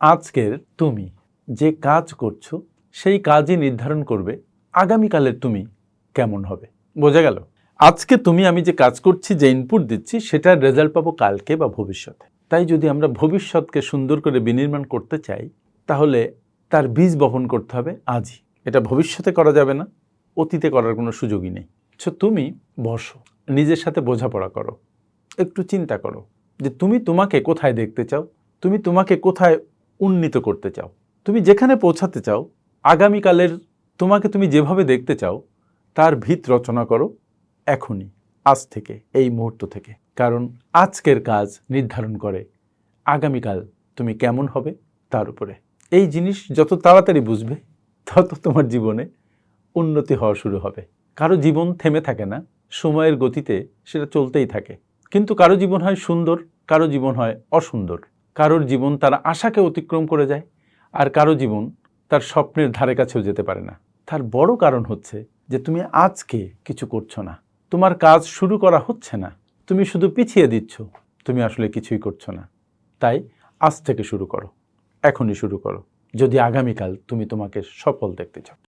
আজকের তুমি যে কাজ করছো সেই কাজই নির্ধারণ করবে আগামীকালের তুমি কেমন হবে। বোঝা গেল? আজকে আমি যে কাজ করছি, যে ইনপুট দিচ্ছি, সেটার রেজাল্ট পাবো কালকে বা ভবিষ্যতে। তাই যদি আমরা ভবিষ্যৎকে সুন্দর করে বিনির্মাণ করতে চাই, তাহলে তার বীজ বপন করতে হবে আজই। এটা ভবিষ্যতে করা যাবে না, অতীতে করার কোনো সুযোগই নেই। তুমি বসো, নিজের সাথে বোঝাপড়া করো, একটু চিন্তা করো যে তুমি তোমাকে কোথায় দেখতে চাও, তুমি তোমাকে কোথায় উন্নীত করতে চাও, তুমি যেখানে পৌঁছাতে চাও, আগামীকালের তোমাকে তুমি যেভাবে দেখতে চাও তার ভিত রচনা করো এখনই, আজ থেকে, এই মুহূর্ত থেকে। কারণ আজকের কাজ নির্ধারণ করে আগামীকাল তুমি কেমন হবে তার উপরে। এই জিনিস যত তাড়াতাড়ি বুঝবে, তত তোমার জীবনে উন্নতি হওয়া শুরু হবে। কারো জীবন থেমে থাকে না, সময়ের গতিতে সেটা চলতেই থাকে। কিন্তু কারো জীবন হয় সুন্দর, কারো জীবন হয় অসুন্দর। কারোর জীবন তার আশাকে অতিক্রম করে যায়, আর কারো জীবন তার স্বপ্নের ধারে কাছেও যেতে পারে না। তার বড় কারণ হচ্ছে যে তুমি আজকে কিছু করছো না, তোমার কাজ শুরু করা হচ্ছে না, তুমি শুধু পিছিয়ে দিচ্ছ, তুমি আসলে কিছুই করছো না। তাই আজ থেকে শুরু করো, এখনই শুরু করো, যদি আগামীকাল তুমি তোমাকে সফল দেখতে চাও।